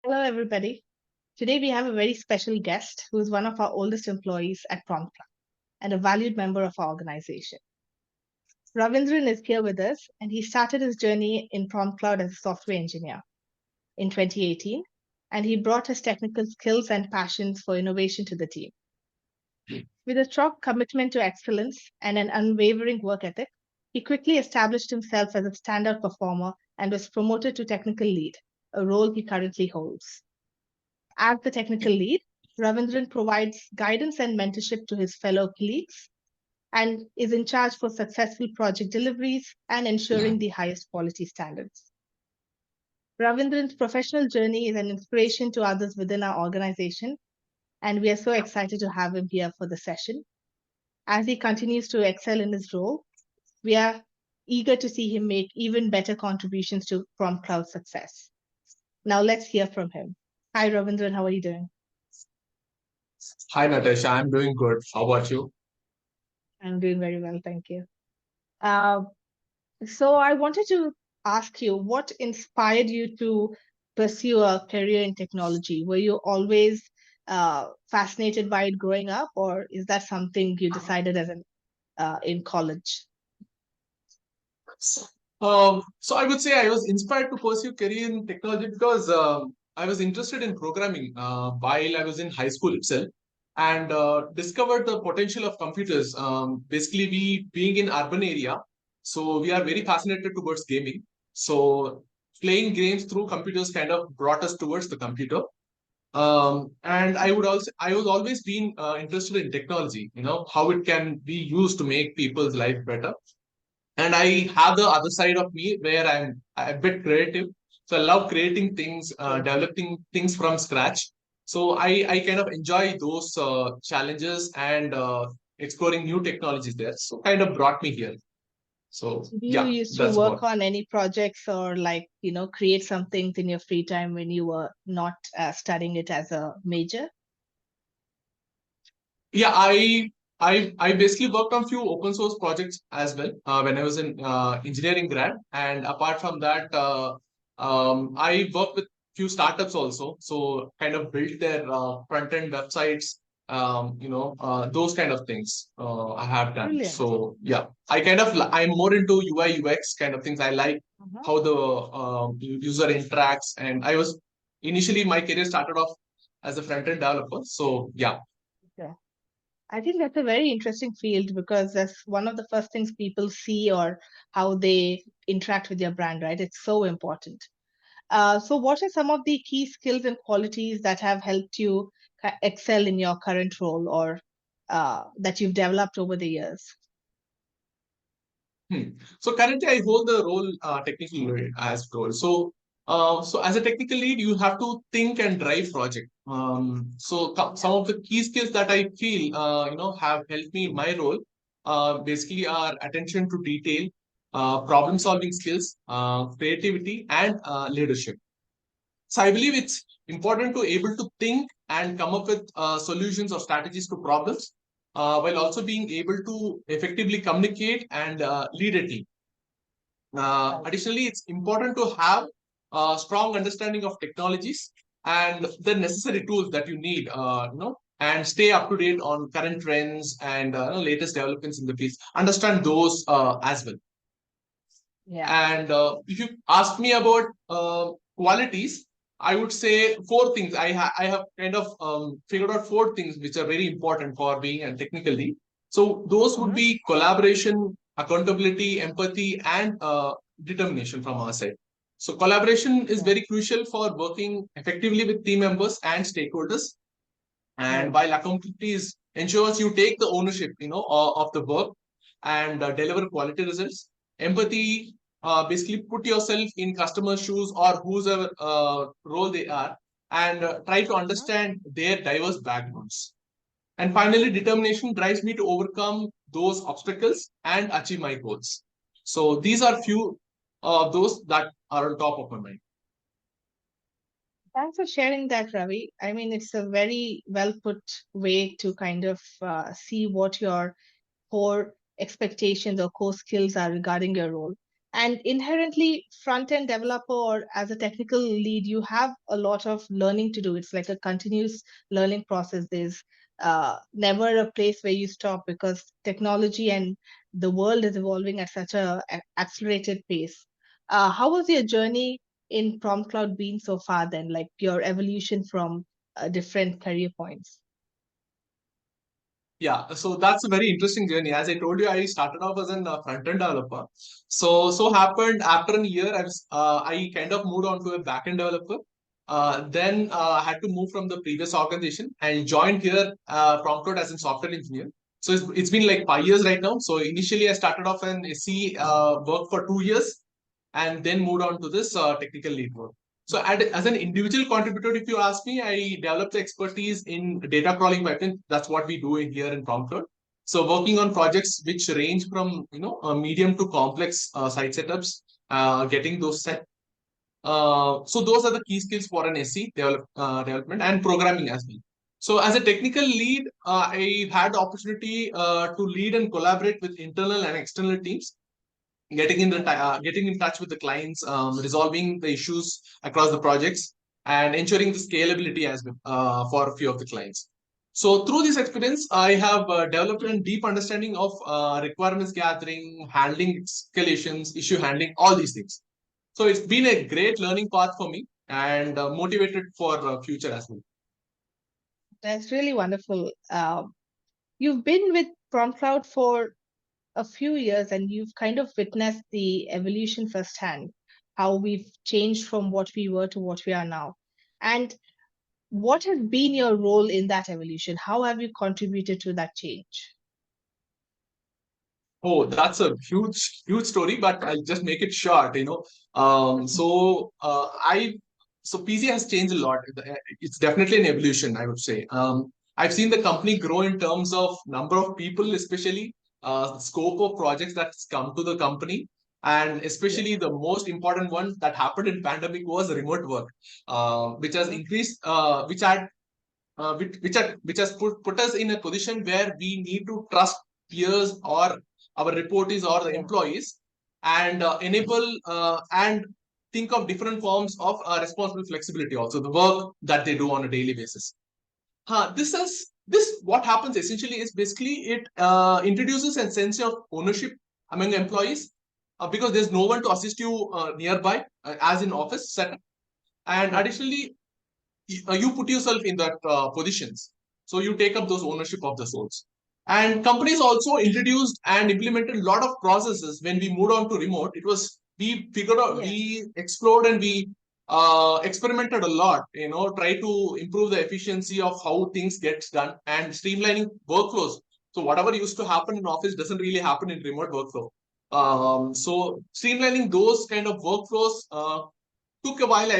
Hello, everybody. Today we have a very special guest who is one of our oldest employees at PromptCloud and a valued member of our organization. Ravindran is here with us, and he started his journey in PromptCloud as a software engineer in 2018, and he brought his technical skills and passions for innovation to the team. With a strong commitment to excellence and an unwavering work ethic, he quickly established himself as a standout performer and was promoted to technical lead, a role he currently holds. As the technical lead, Ravindran provides guidance and mentorship to his fellow colleagues and is in charge for successful project deliveries and ensuring the highest quality standards. Ravindran's professional journey is an inspiration to others within our organization, and we are so excited to have him here for the session. As he continues to excel in his role, we are eager to see him make even better contributions to PromptCloud success. Now let's hear from him. Hi, Ravindran, how are you doing? Hi, Natasha. I'm doing good. How about you? I'm doing very well, thank you. Uh, so I wanted to ask you, what inspired you to pursue a career in technology? Were you always fascinated by it growing up, or is that something you decided as an in college? So I would say I was inspired to pursue career in technology because I was interested in programming while I was in high school itself, and discovered the potential of computers. Basically, we being in urban area, so we are very fascinated towards gaming. So playing games through computers kind of brought us towards the computer. And I was always been interested in technology, how it can be used to make people's life better. And I have the other side of me where I'm a bit creative. So I love creating things, Okay. developing things from scratch. So I kind of enjoy those challenges and exploring new technologies there. So kind of brought me here. So So do you yeah, used to that's work what. on any projects or like, create some things in your free time when you were not studying it as a major? Yeah, I basically worked on few open source projects as well when I was in engineering grad, and apart from that, I worked with few startups also. So kind of built their front end websites, those kind of things I have done. Brilliant. So yeah, I'm more into UI UX kind of things. I like Uh-huh. how the user interacts, and I was initially my career started off as a front end developer. So yeah. Okay. I think that's a very interesting field because that's one of the first things people see or how they interact with your brand, right? It's so important. So, what are some of the key skills and qualities that have helped you excel in your current role or that you've developed over the years? So currently, I hold the role technical lead as role. So as a technical lead, you have to think and drive project. Some of the key skills that I feel have helped me in my role basically are attention to detail, problem solving skills, creativity, and leadership. So I believe it's important to able to think and come up with solutions or strategies to problems, while also being able to effectively communicate and lead a team. Right. Additionally, it's important to have a strong understanding of technologies and the necessary tools that you need, and stay up to date on current trends and latest developments in the field. Understand those as well. Yeah. And if you ask me about qualities, I would say four things. I have kind of figured out four things which are very important for being a technical lead. So those would Mhm. be collaboration, accountability, empathy, and determination from our side. So collaboration is Yeah. very crucial for working effectively with team members and stakeholders. And Right. while accountability ensures you take the ownership, of the work and deliver quality results. Empathy, basically put yourself in customer shoes or whoever role they are, and try to Mhm. understand their diverse backgrounds. And finally, determination drives me to overcome those obstacles and achieve my goals. So these are few of those that are on top of my mind. Thanks for sharing that, Ravi. I mean, it's a very well put way to kind of see what your core expectations or core skills are regarding your role. And inherently, front end developer or as a technical lead, you have a lot of learning to do. It's like a continuous learning process. There's never a place where you stop because technology and the world is evolving at such a accelerated pace. How was your journey in PromptCloud been so far then, like your evolution from different career points? Yeah, so that's a very interesting journey. As I told you, I started off as a front-end developer. So happened after a year, I kind of moved on to a back-end developer. Then I had to move from the previous organization and joined here PromptCloud as a software engineer. So it's been like 5 years right now. So initially I started off in SE, work for 2 years, and then moved on to this technical lead role. So as an individual contributor, if you ask me, I developed expertise in data crawling pipeline. That's what we do in here in PromptCloud. So working on projects which range from medium to complex site setups, getting those set. So those are the key skills for an SE development and programming as well. So as a technical lead, I had the opportunity to lead and collaborate with internal and external teams, getting in touch with the clients, resolving the issues across the projects, and ensuring the scalability as well for a few of the clients. So through this experience, I have developed a deep understanding of requirements gathering, handling escalations, issue handling, all these things. So it's been a great learning path for me and motivated for future as well. That's really wonderful. You've been with PromptCloud for a few years and you've kind of witnessed the evolution firsthand, how we've changed from what we were to what we are now. And what has been your role in that evolution? How have you contributed to that change? Oh, that's a huge story, but I'll just make it short. So PC has changed a lot. It's definitely an evolution, I would say. I've seen the company grow in terms of number of people, especially scope of projects that's come to the company, and Yeah. especially the most important one that happened in pandemic was remote work, which has Mhm. increased, which has put us in a position where we need to trust peers or our reportees or the Yeah. employees, and enable and think of different forms of responsible flexibility, also the work that they do on a daily basis. This what happens essentially is basically it introduces a sense of ownership among employees, because there's no one to assist you nearby, as in office setup. And Yeah. additionally, you put yourself in that positions, so you take up those ownership of the source. And companies also introduced and implemented a lot of processes. When we moved on to remote, it was we figured out, Yeah. we explored, and we experimented a lot, try to improve the efficiency of how things gets done and streamlining workflows. So whatever used to happen in office doesn't really happen in remote workflow. So streamlining those kind of workflows took a while.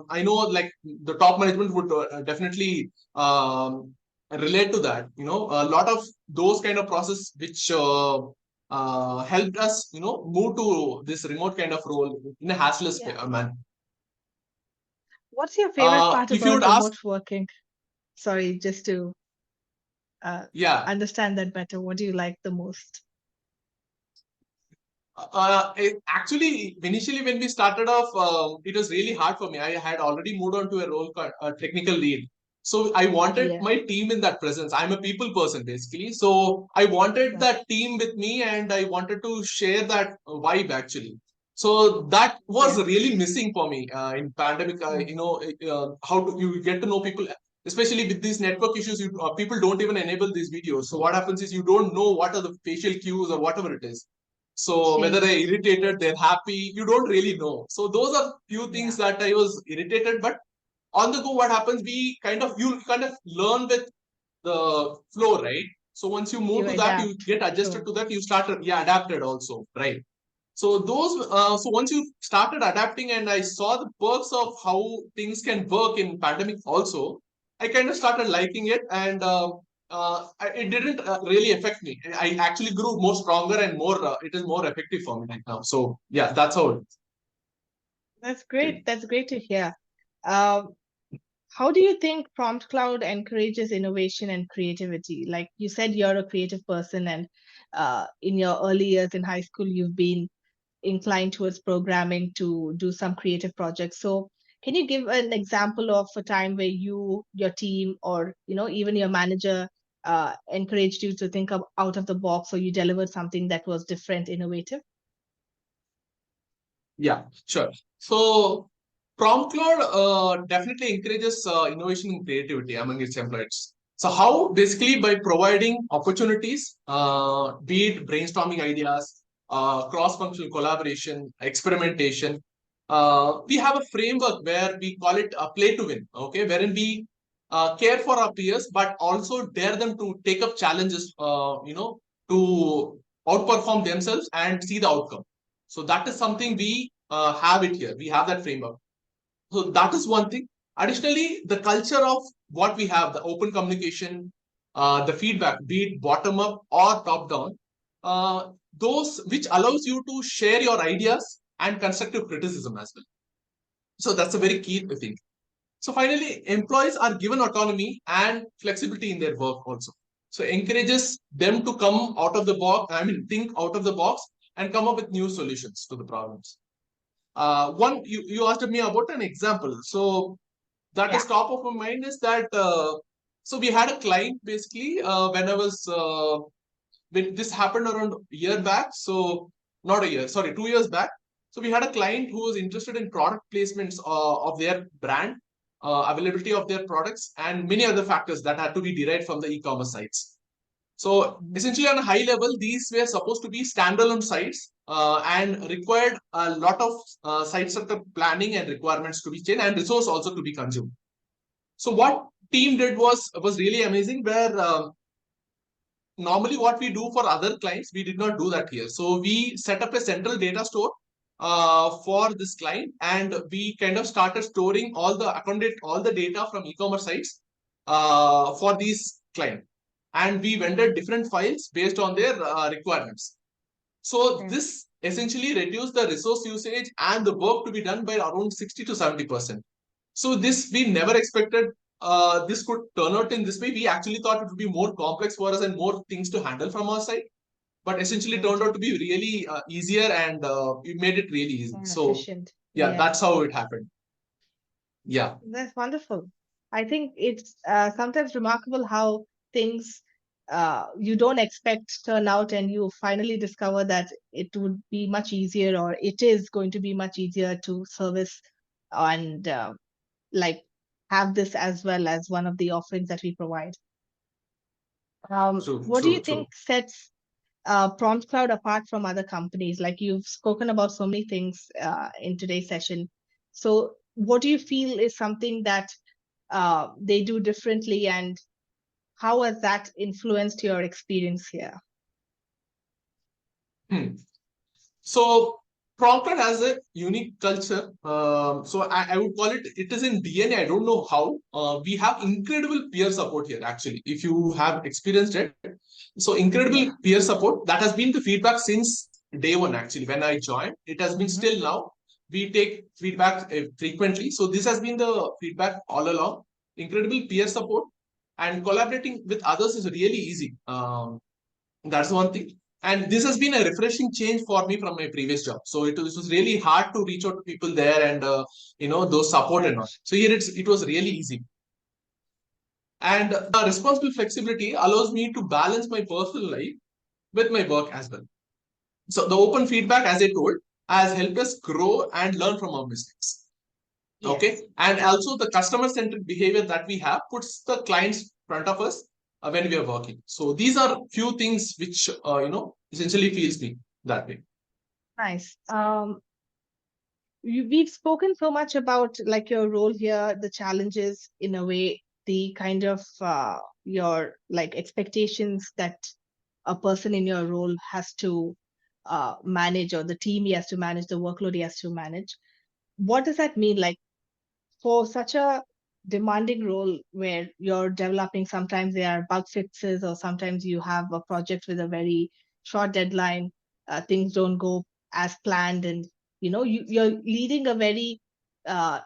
I know, like, the top management would definitely relate to that. A lot of those kind of process which helped us, move to this remote kind of role in a hassless Yeah. manner. What's your favorite part If you would about ask, remote working? Sorry, just to uh, yeah, understand that better. What do you like the most? actually, initially when we started off, it was really hard for me. I had already moved on to a role called technical lead. So I wanted Yeah. my team in that presence. I'm a people person basically. So I wanted Yeah. that team with me, and I wanted to share that vibe actually. So that was Yeah. really missing for me in pandemic. Mm. How do you get to know people, especially with these network issues? People don't even enable these videos. So what happens is you don't know what are the facial cues or whatever it is. So whether they're Changes. irritated, they're happy, you don't really know. So those are few things Yeah. that I was irritated. But on the go, what happens? You kind of learn with the flow, right? So once you move You to that, you adapt. get adjusted True. to that. You start, yeah, adapted also, right? So once you started adapting, and I saw the perks of how things can work in pandemic also, I kind of started liking it, and it didn't really affect me. I actually grew more stronger and more. It is more effective for me right now. So yeah, that's how it That's is. great. That's great to hear. Um, how do you think Prompt Cloud encourages innovation and creativity? Like you said, you're a creative person, and in your early years in high school, you've been inclined towards programming to do some creative projects. So can you give an example of a time where you, your team, or even your manager encouraged you to think out of the box, or you delivered something that was different, innovative? Yeah, sure. So PromptCloud definitely encourages innovation and creativity among its employees. So how? Basically by providing opportunities, be it brainstorming ideas, cross-functional collaboration, experimentation. We have a framework where we call it a play to win, okay, wherein we care for our peers, but also dare them to take up challenges, to outperform themselves and see the outcome. So that is something we have it here. We have that framework. So that is one thing. Additionally, the culture of what we have, the open communication, the feedback, be it bottom up or top down, those which allows you to share your ideas and constructive criticism as well. So that's a very key thing. So finally, employees are given autonomy and flexibility in their work also. So encourages them to come out of the box, think out of the box and come up with new solutions to the problems. One, you asked me about an example. So that is top of my mind is that, so we had a client basically when this happened around a year back. So not a year, sorry, 2 years back. So we had a client who was interested in product placements of their brand, availability of their products, and many other factors that had to be derived from the e-commerce sites. So essentially, on a high level, these were supposed to be standalone sites and required a lot of site setup planning and requirements to be changed and resource also to be consumed. So what team did was really amazing. Where normally what we do for other clients, we did not do that here. So we set up a central data store for this client, and we kind of started storing all the data from e-commerce sites for these clients, and we vended different files based on their requirements. So this essentially reduced the resource usage and the work to be done by around 60 to 70%. So this we never expected this could turn out in this way. We actually thought it would be more complex for us and more things to handle from our side, but essentially turned out to be really easier, and we made it really easy. So Efficient. yeah, that's how it happened. Yeah, That's wonderful. I think it's sometimes remarkable how things you don't expect turn out, and you finally discover that it would be much easier, or it is going to be much easier to service and like have this as well as one of the offerings that we provide. true, What do you true, think true. sets PromptCloud apart from other companies? Like, you've spoken about so many things in today's session. So what do you feel is something that they do differently, and how has that influenced your experience here? Hmm. So PromptCloud has a unique culture. So I would call it is in DNA. I don't know how. We have incredible peer support here, actually, if you have experienced it. So incredible peer support. That has been the feedback since day one, actually. When I joined, it has been still now. We take feedback frequently. So this has been the feedback all along. Incredible peer support, and collaborating with others is really easy. That's one thing. And this has been a refreshing change for me from my previous job. So it was really hard to reach out to people there and those support and all. So here it was really easy. And the responsible flexibility allows me to balance my personal life with my work as well. So the open feedback, as I told, has helped us grow and learn from our mistakes. Okay. And also the customer centric behavior that we have puts the clients front of us when we are working. So these are few things which essentially feels me that way. Nice. We've spoken so much about like your role here, the challenges in a way, the kind of your like expectations that a person in your role has to manage, or the team he has to manage, the workload he has to manage. What does that mean? Like, for such a demanding role where you're developing, sometimes there are bug fixes, or sometimes you have a project with a very short deadline, things don't go as planned, and you're leading a very uh,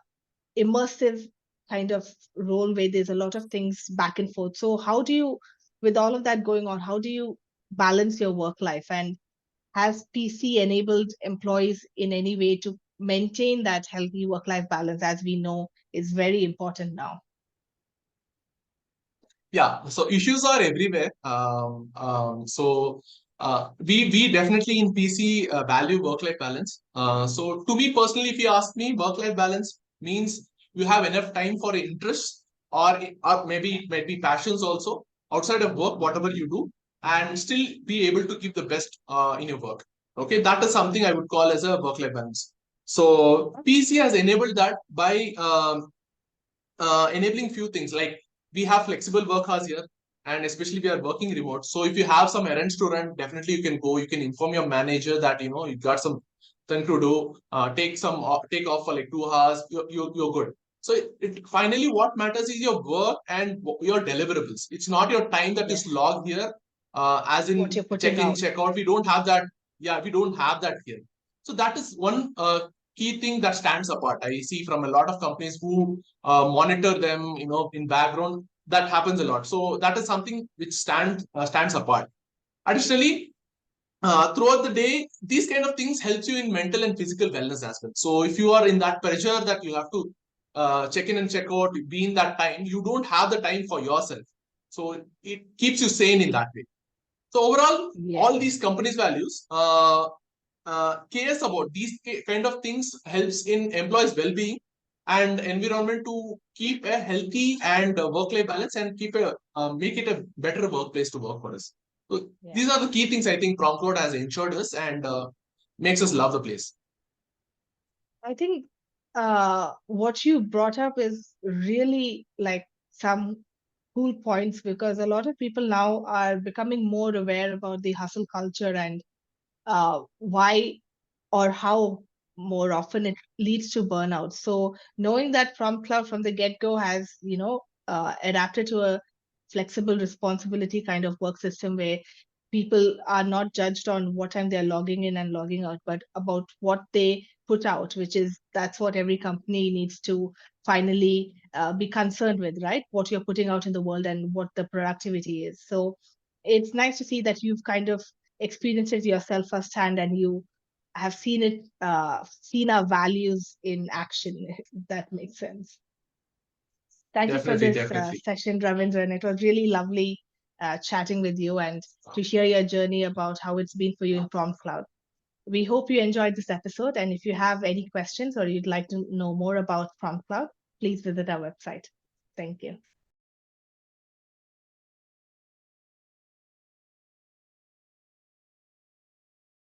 immersive kind of role where there's a lot of things back and forth. So how do you, with all of that going on, how do you balance your work life? And has PC enabled employees in any way to maintain that healthy work-life balance, as we know is very important now? Yeah, so issues are everywhere. We definitely in PC value work-life balance. So to me personally, if you ask me, work-life balance means you have enough time for interests, or maybe it might be passions also outside of work, whatever you do, and still be able to give the best in your work. Okay, that is something I would call as a work-life balance. So PC has enabled that by enabling few things like we have flexible work hours here, and especially we are working remote. So if you have some errands to run, definitely you can go. You can inform your manager that you got some thing to do. Take off for like 2 hours. You're good. So finally what matters is your work and your deliverables. It's not your time that is Yes, logged here, as what in you're putting check in, out. check out. We don't have that. Yeah, we don't have that here. So that is one key thing that stands apart. I see from a lot of companies who monitor them, in background. That happens a lot. So that is something which stands apart. Additionally, throughout the day, these kind of things helps you in mental and physical wellness as well. So if you are in that pressure that you have to check in and check out, be in that time, you don't have the time for yourself. So it keeps you sane in that way. So overall, all Yes. these companies' values cares about these kind of things helps in employees' well-being and environment to keep a healthy and work-life balance and make it a better workplace to work for us. So Yeah. these are the key things I think PromptCloud has ensured us and makes us love the place. I think what you brought up is really like some cool points, because a lot of people now are becoming more aware about the hustle culture and why or how more often it leads to burnout. So knowing that PromptCloud from the get-go has, adapted to a flexible responsibility kind of work system where people are not judged on what time they're logging in and logging out, but about what they put out, which is that's what every company needs to finally be concerned with, right? What you're putting out in the world and what the productivity is. So it's nice to see that you've kind of experienced it yourself firsthand, and you have seen our values in action, if that makes sense. Thank you for Definitely, this definitely. session, Ravindran. It was really lovely chatting with you and to hear your journey about how it's been for you in PromptCloud. We hope you enjoyed this episode, and if you have any questions or you'd like to know more about PromptCloud, please visit our website. Thank you.